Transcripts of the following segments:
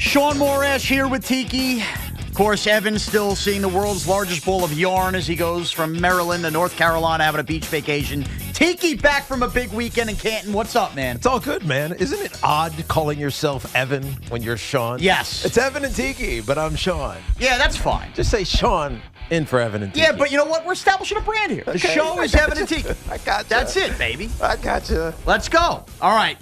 Shaun Morash here with Tiki. Of course, Evan's still seeing the world's largest bowl of yarn as he goes from Maryland to North Carolina having a beach vacation. Tiki back from a big weekend in Canton. What's up, man? It's all good, man. Isn't it odd calling yourself Evan when you're Shaun? Yes. It's Evan and Tiki, but I'm Shaun. Yeah, that's fine. Just say Shaun in for Evan and Tiki. Yeah, but you know what? We're establishing a brand here. The show is Evan and Tiki. I got you. That's it, baby. I got you. Let's go. All right.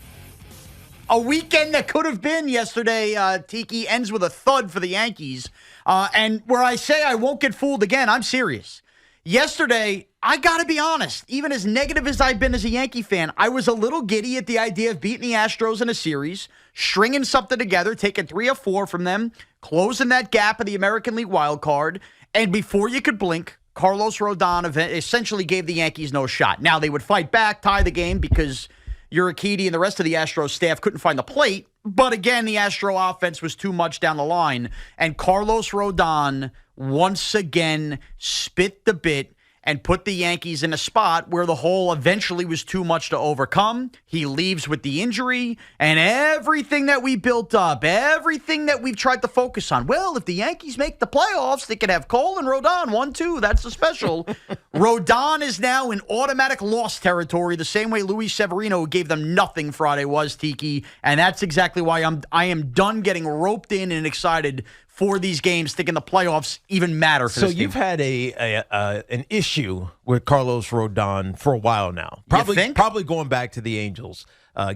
A weekend that could have been yesterday, Tiki, ends with a thud for the Yankees. And where I say I won't get fooled again, I'm serious. Yesterday, I got to be honest, even as negative as I've been as a Yankee fan, I was a little giddy at the idea of beating the Astros in a series, stringing something together, taking 3 or 4 from them, closing that gap of the American League Wildcard, and before you could blink, Carlos Rodon essentially gave the Yankees no shot. Now, they would fight back, tie the game, because Urquidy and the rest of the Astros staff couldn't find the plate. But again, the Astro offense was too much down the line. And Carlos Rodon once again spit the bit and put the Yankees in a spot where the hole eventually was too much to overcome. He leaves with the injury, and everything that we built up, everything that we've tried to focus on. Well, if the Yankees make the playoffs, they could have Cole and Rodon, 1-2. That's the special. Rodon is now in automatic loss territory, the same way Luis Severino gave them nothing Friday was, Tiki. And that's exactly why I am done getting roped in and excited for these games, thinking the playoffs even matter for this team. So you've had an issue with Carlos Rodon for a while now. Probably going back to the Angels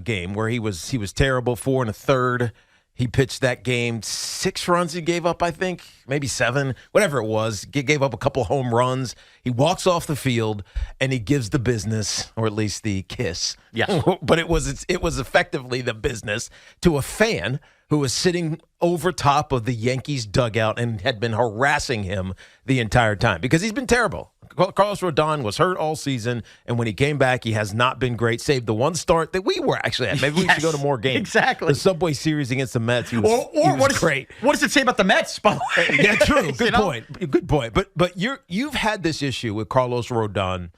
game where he was terrible, 4 1/3. He pitched that game, 6 runs he gave up, I think, maybe 7, whatever it was. He gave up a couple home runs. He walks off the field and he gives the business, or at least the kiss. Yes. But it was effectively the business to a fan who was sitting over top of the Yankees dugout and had been harassing him the entire time because he's been terrible. Carlos Rodon was hurt all season, and when he came back, he has not been great, save the one start that we were actually at. Maybe we should go to more games. Exactly. The Subway Series against the Mets, he was great. What does it say about the Mets, by the way? Yeah, true. Good point. Good point. But you've had this issue with Carlos Rodon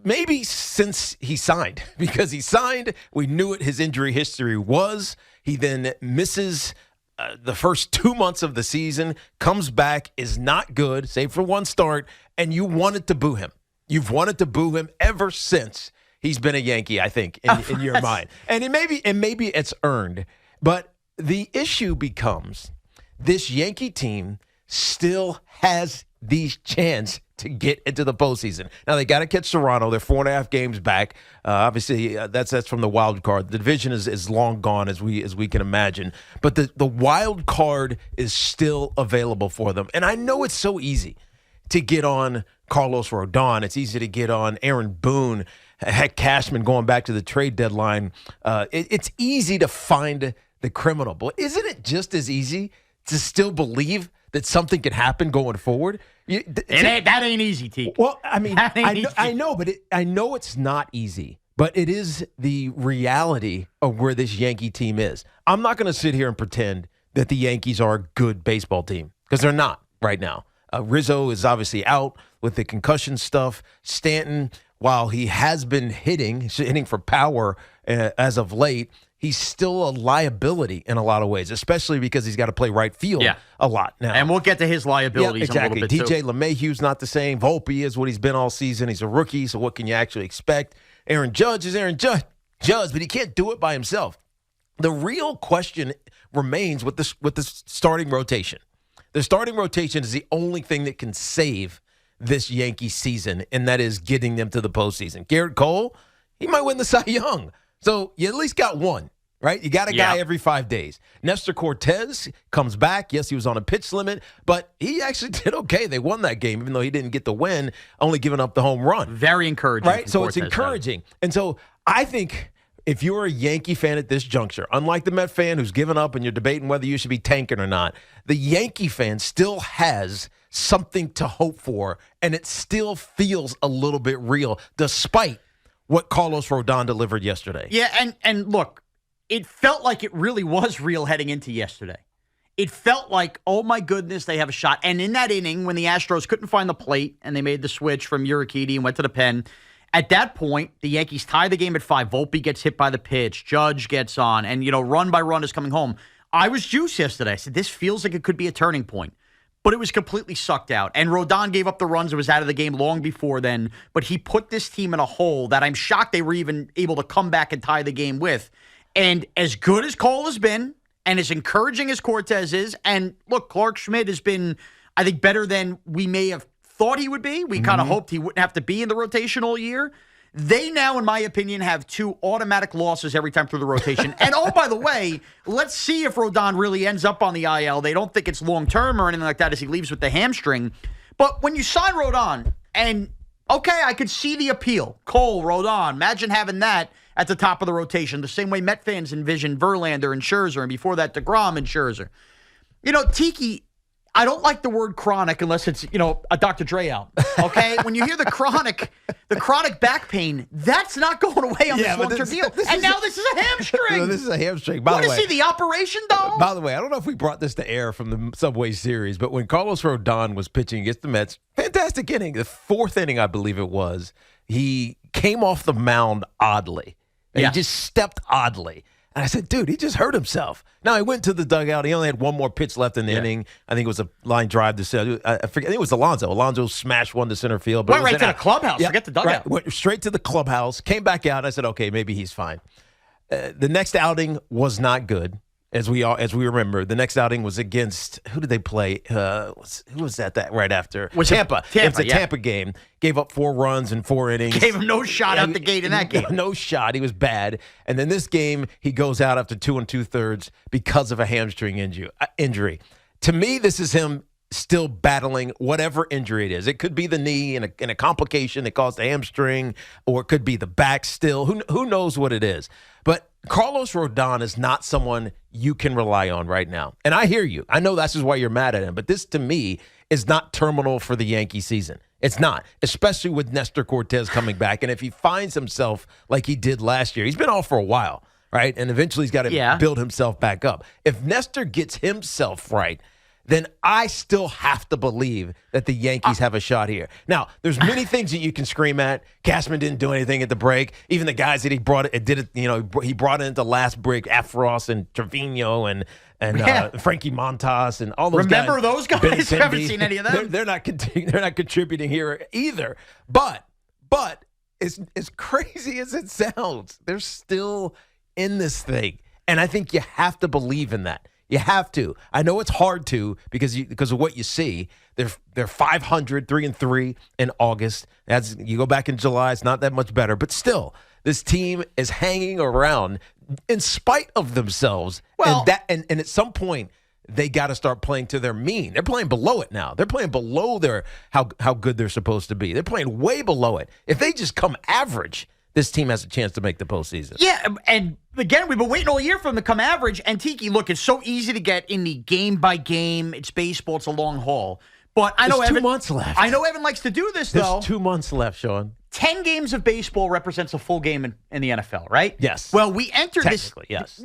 maybe since he signed, because he signed, we knew what his injury history was. He then misses the first 2 months of the season, comes back, is not good, save for one start, and you wanted to boo him. You've wanted to boo him ever since he's been a Yankee, I think, in your mind. And maybe it's earned. But the issue becomes this Yankee team still has the chance to get into the postseason. Now, they got to catch Toronto. They're 4.5 games back. Obviously, that's from the wild card. The division is long gone, as we can imagine. But the wild card is still available for them. And I know it's so easy to get on Carlos Rodon. It's easy to get on Aaron Boone. Heck, Cashman going back to the trade deadline. It's easy to find the criminal. But isn't it just as easy to still believe that something could happen going forward? That ain't easy, T. Well, I mean, I know, but I know it's not easy. But it is the reality of where this Yankee team is. I'm not going to sit here and pretend that the Yankees are a good baseball team, because they're not right now. Rizzo is obviously out with the concussion stuff. Stanton, while he has been hitting for power as of late, he's still a liability in a lot of ways, especially because he's got to play right field a lot now. And we'll get to his liabilities in a little bit, too. DJ LeMahieu's not the same. Volpe is what he's been all season. He's a rookie, so what can you actually expect? Aaron Judge is Aaron Judge, but he can't do it by himself. The real question remains with the starting rotation. The starting rotation is the only thing that can save this Yankee season, and that is getting them to the postseason. Garrett Cole, he might win the Cy Young. So you at least got one, right? You got a guy every 5 days. Nestor Cortez comes back. Yes, he was on a pitch limit, but he actually did okay. They won that game, even though he didn't get the win, only giving up the home run. Very encouraging. Right? So Cortez, it's encouraging. And so I think if you're a Yankee fan at this juncture, unlike the Met fan who's given up and you're debating whether you should be tanking or not, the Yankee fan still has something to hope for, and it still feels a little bit real, despite what Carlos Rodon delivered yesterday. Yeah, and look, it felt like it really was real heading into yesterday. It felt like, oh my goodness, they have a shot. And in that inning, when the Astros couldn't find the plate and they made the switch from Urquidy and went to the pen, at that point, the Yankees tie the game at 5. Volpe gets hit by the pitch. Judge gets on. And, run by run is coming home. I was juiced yesterday. I said, this feels like it could be a turning point. But it was completely sucked out. And Rodon gave up the runs and was out of the game long before then. But he put this team in a hole that I'm shocked they were even able to come back and tie the game with. And as good as Cole has been, and as encouraging as Cortez is, and look, Clark Schmidt has been, I think, better than we may have thought he would be. We kind of hoped he wouldn't have to be in the rotation all year. They now, in my opinion, have 2 automatic losses every time through the rotation. And, oh, by the way, let's see if Rodon really ends up on the IL. They don't think it's long-term or anything like that as he leaves with the hamstring. But when you sign Rodon, and, okay, I could see the appeal. Cole, Rodon, imagine having that at the top of the rotation, the same way Met fans envisioned Verlander and Scherzer, and before that, DeGrom and Scherzer. You know, Tiki, I don't like the word chronic unless it's, a Dr. Dre album, okay? When you hear the chronic back pain, that's not going away on this long-term deal. And now this is a hamstring. This is a hamstring. By the way, see the operation, though? By the way, I don't know if we brought this to air from the Subway Series, but when Carlos Rodon was pitching against the Mets, fantastic inning, the 4th inning, I believe it was, he came off the mound oddly. And he just stepped oddly. And I said, dude, he just hurt himself. Now, he went to the dugout. He only had one more pitch left in the inning. I think it was a line drive to center. I forget. I think it was Alonso. Alonso smashed one to center field. But went right to the clubhouse. Forget the dugout. Right, went straight to the clubhouse, came back out. And I said, okay, maybe he's fine. The next outing was not good. As we remember, the next outing was against, who did they play? Who was that right after? Tampa. It was a Tampa game. Gave up 4 runs in 4 innings. Gave him no shot out the gate in that game. No shot. He was bad. And then this game, he goes out after 2 2/3 because of a hamstring injury. To me, this is him still battling whatever injury it is. It could be the knee and a complication that caused the hamstring, or it could be the back still. Who knows what it is? But Carlos Rodon is not someone you can rely on right now. And I hear you. I know that's just why you're mad at him. But this, to me, is not terminal for the Yankee season. It's not, especially with Nestor Cortez coming back. And if he finds himself like he did last year, he's been off for a while, right? And eventually he's got to build himself back up. If Nestor gets himself right, then I still have to believe that the Yankees have a shot here. Now, there's many things that you can scream at. Cashman didn't do anything at the break. Even the guys that he brought he brought into last break, Afros and Trevino and Frankie Montas and all those guys. Remember those guys? I haven't seen any of them. They're not contributing here either. But as crazy as it sounds, they're still in this thing. And I think you have to believe in that. You have to. I know it's hard to because of what you see. They're 500, 3-3 in August. As you go back in July, it's not that much better. But still, this team is hanging around in spite of themselves. Well, and at some point, they got to start playing to their mean. They're playing below it now. They're playing below their how good they're supposed to be. They're playing way below it. If they just come average, this team has a chance to make the postseason. Yeah, and again, we've been waiting all year for them to come average. And Tiki, look, it's so easy to get in the game by game. It's baseball. It's a long haul. But I know There's Evan, 2 months left. I know Evan likes to do this, though. There's 2 months left, Shaun. 10 games of baseball represents a full game in the NFL, right? Yes. Well, we entered Technically, yes.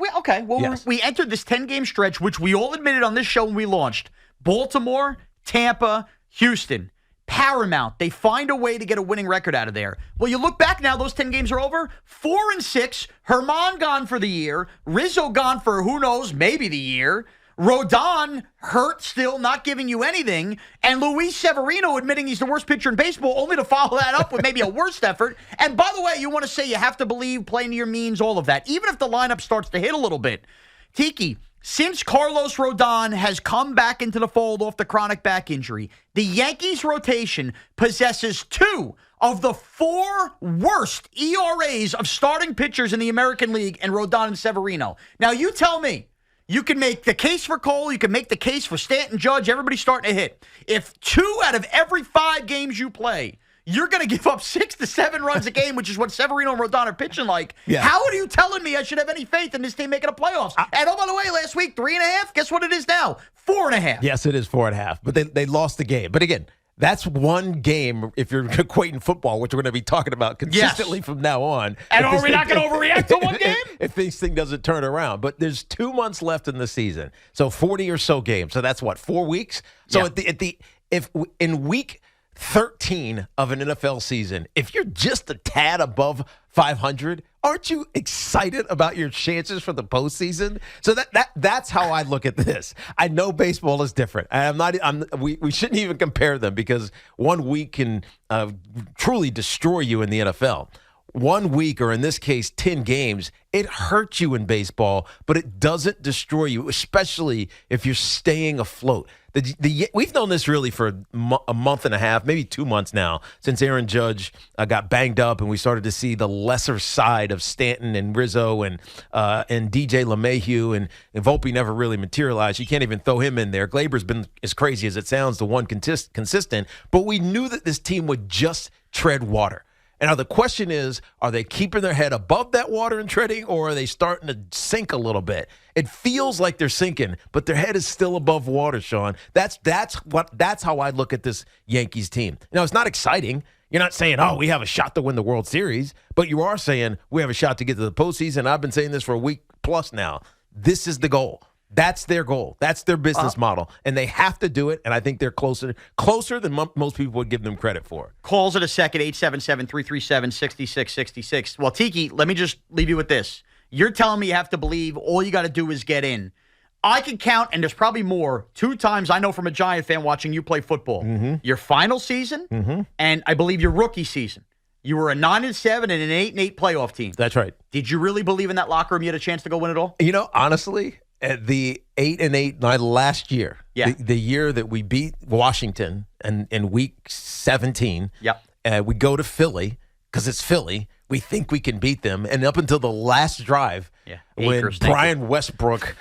We entered this 10-game stretch, which we all admitted on this show when we launched. Baltimore, Tampa, Houston. Paramount. They find a way to get a winning record out of there. Well, you look back now, those 10 games are over. 4-6. Herman gone for the year. Rizzo gone for who knows, maybe the year. Rodon hurt still, not giving you anything. And Luis Severino admitting he's the worst pitcher in baseball, only to follow that up with maybe a worse effort. And by the way, you want to say you have to believe, playing to your means, all of that. Even if the lineup starts to hit a little bit. Tiki, since Carlos Rodon has come back into the fold off the chronic back injury, the Yankees rotation possesses 2 of the 4 worst ERAs of starting pitchers in the American League, and Rodon and Severino. Now, you tell me, you can make the case for Cole, you can make the case for Stanton, Judge, everybody's starting to hit. If 2 out of every 5 games you play, you're going to give up 6 to 7 runs a game, which is what Severino and Rodon are pitching like. Yeah. How are you telling me I should have any faith in this team making the playoffs? And oh, by the way, last week, 3.5. Guess what it is now? 4.5. Yes, it is 4.5. But they lost the game. But again, that's one game if you're equating football, which we're going to be talking about consistently from now on. And are we not going to overreact to one game? If this thing doesn't turn around. But there's 2 months left in the season. So 40 or so games. So that's what, 4 weeks? So if in week 13 of an NFL season, if you're just a tad above 500, aren't you excited about your chances for the postseason? So that's how I look at this. I know baseball is different. We shouldn't even compare them because 1 week can truly destroy you in the NFL. 1 week, or in this case, 10 games, it hurts you in baseball, but it doesn't destroy you, especially if you're staying afloat. We've known this really for a month and a half, maybe 2 months now, since Aaron Judge got banged up, and we started to see the lesser side of Stanton and Rizzo and DJ LeMahieu, and Volpe never really materialized. You can't even throw him in there. Glaber's been, as crazy as it sounds, the one consistent, but we knew that this team would just tread water. And now the question is, are they keeping their head above that water and treading, or are they starting to sink a little bit? It feels like they're sinking, but their head is still above water, Shaun. That's how I look at this Yankees team. Now, it's not exciting. You're not saying, oh, we have a shot to win the World Series, but you are saying we have a shot to get to the postseason. I've been saying this for a week plus now. This is the goal. That's their goal. That's their business model, and they have to do it, and I think they're closer than most people would give them credit for. Calls in a second, 877-337-6666. Well, Tiki, let me just leave you with this. You're telling me you have to believe all you got to do is get in. I can count, and there's probably more, 2 times I know from a Giant fan watching you play football. Mm-hmm. Your final season, and I bbelieve your rookie season. You were a 9-7 and an 8-8 playoff team. That's right. Did you really believe in that locker room you had a chance to go win it all? You know, honestly, at the 8-8 last year, the year that we beat Washington in week 17, we go to Philly because it's Philly. We think we can beat them. And up until the last drive, when Brian Westbrook,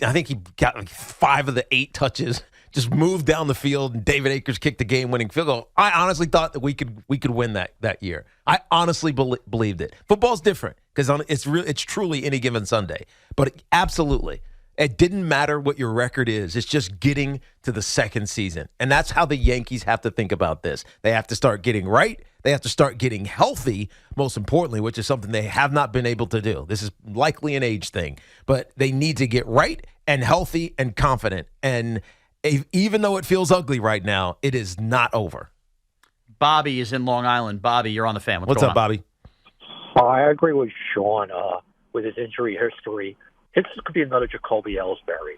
I think he got like 5 of the 8 touches, just moved down the field, and David Akers kicked the game-winning field goal. I honestly thought that we could win that year. I honestly believed it. Football's different because it's truly any given Sunday. But absolutely, it didn't matter what your record is. It's just getting to the second season. And that's how the Yankees have to think about this. They have to start getting right. They have to start getting healthy, most importantly, which is something they have not been able to do. This is likely an age thing. But they need to get right and healthy and confident. And even though it feels ugly right now, it is not over. Bobby is in Long Island. Bobby, you're on the fan. What's up, Bobby? I agree with Shaun with his injury history. This could be another Jacoby Ellsbury.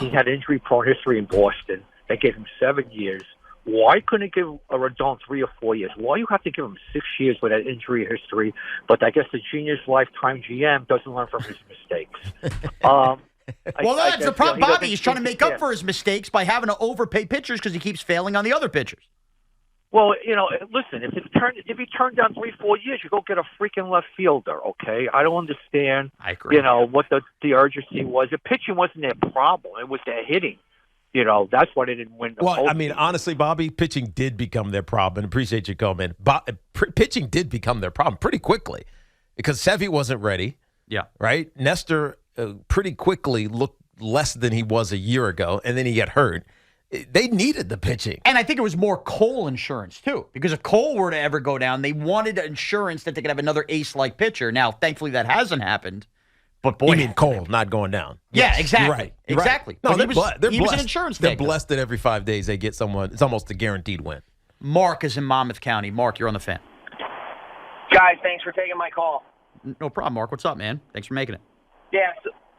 He had injury-prone history in Boston. They gave him 7 years. Why couldn't give a Rodon 3 or 4 years? Why you have to give him 6 years with that injury history? But I guess the genius lifetime GM doesn't learn from his mistakes. That's the problem. Bobby is trying to make up for his mistakes by having to overpay pitchers because he keeps failing on the other pitchers. Well, listen, if he turned down 3-4 years, you go get a freaking left fielder, okay? I don't understand, I agree. What the urgency was. The pitching wasn't their problem. It was their hitting. That's why they didn't win. Well, I mean, honestly, Bobby, pitching did become their problem. And appreciate you coming. Pitching did become their problem pretty quickly because Sevy wasn't ready. Yeah. Right? Nestor pretty quickly looked less than he was a year ago, and then he got hurt. They needed the pitching. And I think it was more Cole insurance, too. Because if Cole were to ever go down, they wanted insurance that they could have another ace-like pitcher. Now, thankfully, that hasn't happened. But boy, you mean Cole not going down? Yeah, yes, exactly. You're right. Exactly. Right. No, he they're was an insurance They're taker. blessed that every 5 days they get someone. It's almost a guaranteed win. Mark is in Monmouth County. Mark, you're on the fan. Guys, thanks for taking my call. No problem, Mark. What's up, man? Thanks for making it. Yeah,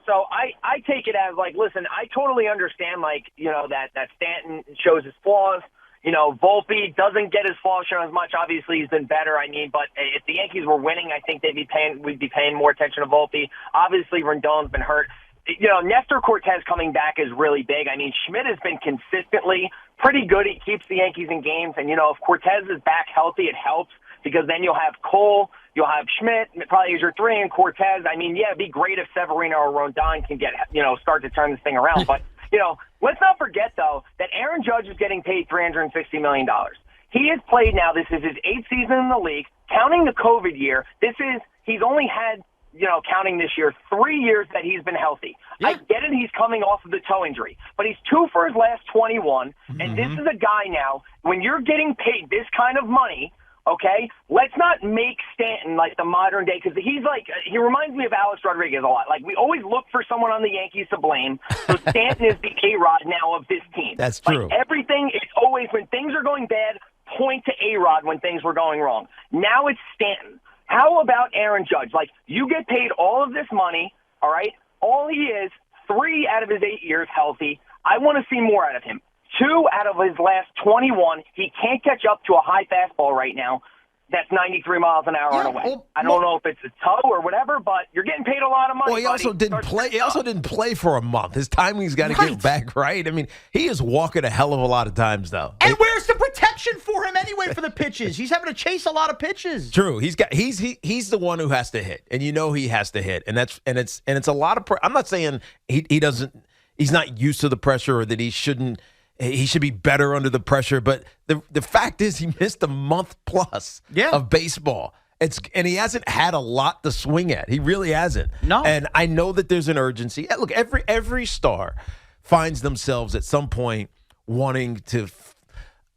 so I take it as, listen, I totally understand, that Stanton shows his flaws. Volpe doesn't get his flaws shown as much. Obviously, he's been better, but if the Yankees were winning, I think we'd be paying more attention to Volpe. Obviously, Rendon's been hurt. Nestor Cortez coming back is really big. I mean, Schmidt has been consistently pretty good. He keeps the Yankees in games. And, if Cortez is back healthy, it helps because then you'll have Cole, you'll have Schmidt, probably as your 3, and Cortez. I mean, it'd be great if Severino or Rodon can start to turn this thing around. But, let's not forget, though, that Aaron Judge is getting paid $360 million. He has played now. This is his 8th season in the league. Counting the COVID year, he's only had, counting this year, 3 years that he's been healthy. Yeah. I get it, he's coming off of the toe injury, but he's 2 for his last 21, and this is a guy now, when you're getting paid this kind of money, okay, let's not make Stanton like the modern day, because he reminds me of Alex Rodriguez a lot. We always look for someone on the Yankees to blame, so Stanton is the A-Rod now of this team. That's true. Everything is always, when things are going bad, point to A-Rod when things were going wrong. Now it's Stanton. How about Aaron Judge? Like, you get paid all of this money, all right? All he is, 3 out of his 8 years healthy. I want to see more out of him. 2 out of his last 21, he can't catch up to a high fastball right now. That's 93 miles an hour on a way. I don't know if it's a toe or whatever, but you're getting paid a lot of money. Well, he also didn't play. He also didn't play for a month. His timing's got to get back right. I mean, he is walking a hell of a lot of times, though. And where's the protection for him anyway for the pitches? He's having to chase a lot of pitches. True. He's the one who has to hit, and you know he has to hit, and it's a lot of. I'm not saying he doesn't. He's not used to the pressure, or that he shouldn't. He should be better under the pressure, but the fact is he missed a month plus of baseball. And he hasn't had a lot to swing at. He really hasn't. No. And I know that there's an urgency. Look, every star finds themselves at some point wanting to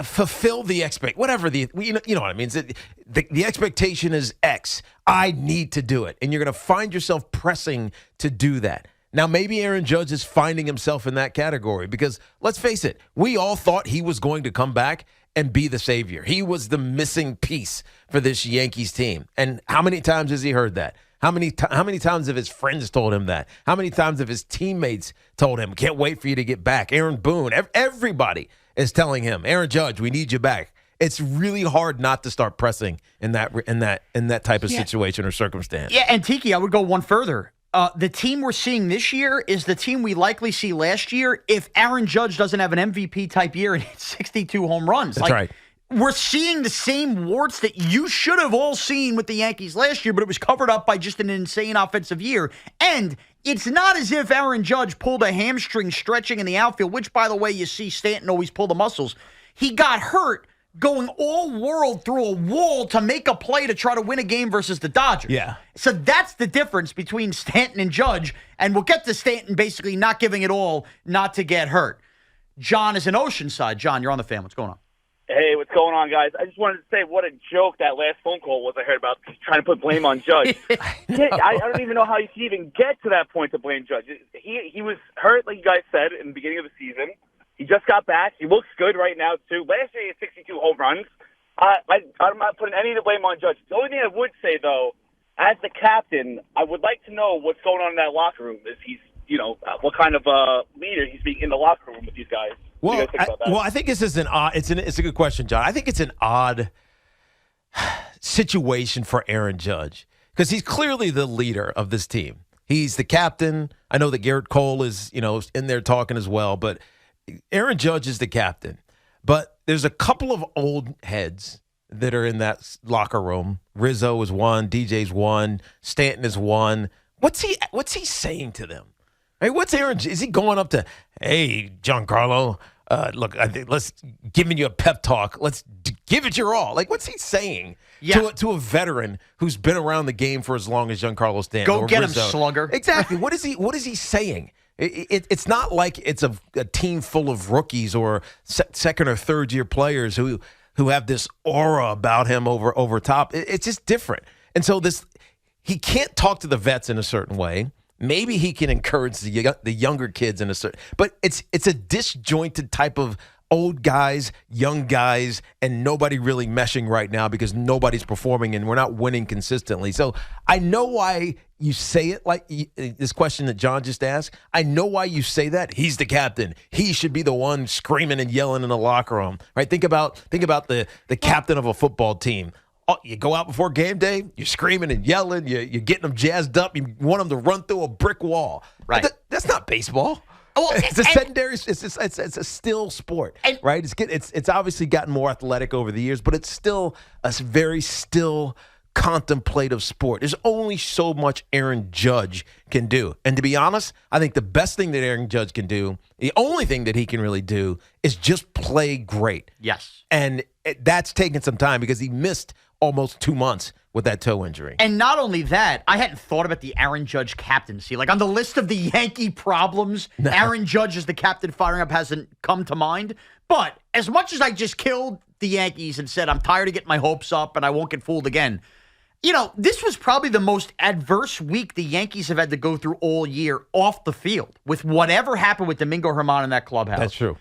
fulfill the whatever you know what I mean. The expectation is X. I need to do it, and you're going to find yourself pressing to do that. Now, maybe Aaron Judge is finding himself in that category because, let's face it, we all thought he was going to come back and be the savior. He was the missing piece for this Yankees team. And how many times has he heard that? How many times have his friends told him that? How many times have his teammates told him, can't wait for you to get back? Aaron Boone, everybody is telling him, Aaron Judge, we need you back. It's really hard not to start pressing in that type of situation or circumstance. Yeah, and Tiki, I would go one further. The team we're seeing this year is the team we likely see last year if Aaron Judge doesn't have an MVP-type year and hits 62 home runs. That's right. We're seeing the same warts that you should have all seen with the Yankees last year, but it was covered up by just an insane offensive year. And it's not as if Aaron Judge pulled a hamstring stretching in the outfield, which, by the way, you see Stanton always pull the muscles. He got hurt going all world through a wall to make a play to try to win a game versus the Dodgers. Yeah. So that's the difference between Stanton and Judge, and we'll get to Stanton basically not giving it all not to get hurt. John is in Oceanside. John, you're on the fan. What's going on? Hey, what's going on, guys? I just wanted to say what a joke that last phone call was I heard about trying to put blame on Judge. I don't even know how you can even get to that point to blame Judge. He was hurt, like you guys said, in the beginning of the season. He just got back. He looks good right now, too. Last year, he had 62 home runs. I'm not putting any of the blame on Judge. The only thing I would say, though, as the captain, I would like to know what's going on in that locker room. Is he's, what kind of leader he's being in the locker room with these guys? Well, I think this is an odd. It's a good question, John. I think it's an odd situation for Aaron Judge because he's clearly the leader of this team. He's the captain. I know that Garrett Cole is, in there talking as well, but Aaron Judge is the captain. But there's a couple of old heads that are in that locker room. Rizzo is one, DJ's one, Stanton is one. What's he saying to them? Hey, what's Aaron? Is he going up to, hey, Giancarlo, look, let's giving you a pep talk. Let's give it your all. Like, what's he saying to a veteran who's been around the game for as long as Giancarlo Stanton? Go get Rizzo. Him, slugger. Exactly. What is he saying? It's not like it's a team full of rookies or second or third year players who have this aura about him over top. It's just different. And so he can't talk to the vets in a certain way. Maybe he can encourage the younger kids in a certain, but it's a disjointed type of old guys, young guys, and nobody really meshing right now because nobody's performing and we're not winning consistently. So I know why you say it like this question that John just asked. I know why you say that. He's the captain. He should be the one screaming and yelling in the locker room, right? Think about the captain of a football team. Oh, you go out before game day, you're screaming and yelling, you're getting them jazzed up, you want them to run through a brick wall. Right. That's not baseball. Well, it's a sedentary. It's a still sport, right? It's obviously gotten more athletic over the years, but it's still a very still contemplative sport. There's only so much Aaron Judge can do, and to be honest, I think the best thing that Aaron Judge can do, the only thing that he can really do, is just play great. Yes, and that's taken some time because he missed almost 2 months with that toe injury. And not only that, I hadn't thought about the Aaron Judge captaincy. Like on the list of the Yankee problems, Aaron Judge as the captain firing up hasn't come to mind. But as much as I just killed the Yankees and said I'm tired of getting my hopes up and I won't get fooled again, this was probably the most adverse week the Yankees have had to go through all year off the field with whatever happened with Domingo Germán in that clubhouse. That's true.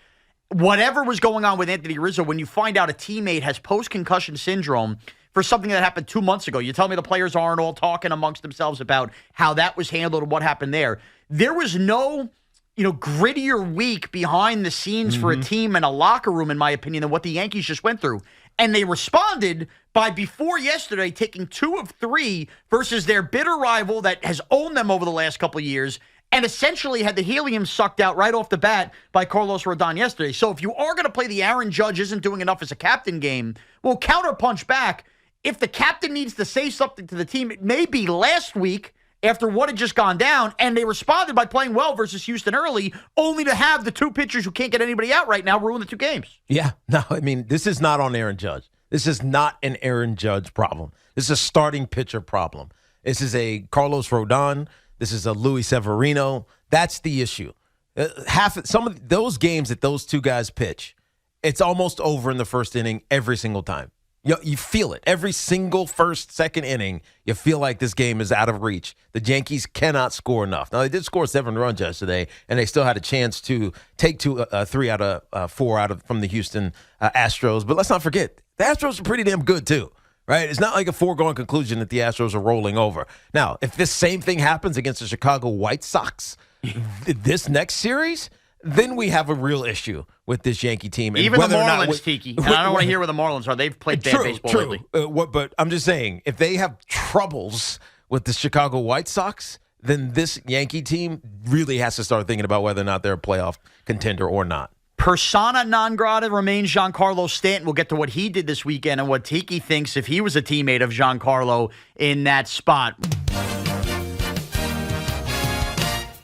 Whatever was going on with Anthony Rizzo, when you find out a teammate has post-concussion syndrome, for something that happened 2 months ago. You tell me the players aren't all talking amongst themselves about how that was handled and what happened there. There was no, grittier week behind the scenes for a team and a locker room, in my opinion, than what the Yankees just went through. And they responded by, before yesterday, taking 2 of 3 versus their bitter rival that has owned them over the last couple of years and essentially had the helium sucked out right off the bat by Carlos Rodon yesterday. So if you are going to play the Aaron Judge isn't doing enough as a captain game, well, counterpunch back. If the captain needs to say something to the team, it may be last week after what had just gone down, and they responded by playing well versus Houston early, only to have the 2 pitchers who can't get anybody out right now ruin the 2 games. Yeah, no, I mean, this is not on Aaron Judge. This is not an Aaron Judge problem. This is a starting pitcher problem. This is a Carlos Rodon. This is a Luis Severino. That's the issue. Some of those games that those 2 guys pitch, it's almost over in the first inning every single time. You feel it. Every single first, second inning, you feel like this game is out of reach. The Yankees cannot score enough. Now, they did score 7 runs yesterday, and they still had a chance to take 3 out of 4 from the Houston Astros. But let's not forget, the Astros are pretty damn good, too. Right? It's not like a foregone conclusion that the Astros are rolling over. Now, if this same thing happens against the Chicago White Sox this next series, then we have a real issue with this Yankee team. And even the Marlins, Tiki. And I don't want to hear where the Marlins are. They've played bad baseball lately. But I'm just saying, if they have troubles with the Chicago White Sox, then this Yankee team really has to start thinking about whether or not they're a playoff contender or not. Persona non grata remains Giancarlo Stanton. We'll get to what he did this weekend and what Tiki thinks if he was a teammate of Giancarlo in that spot.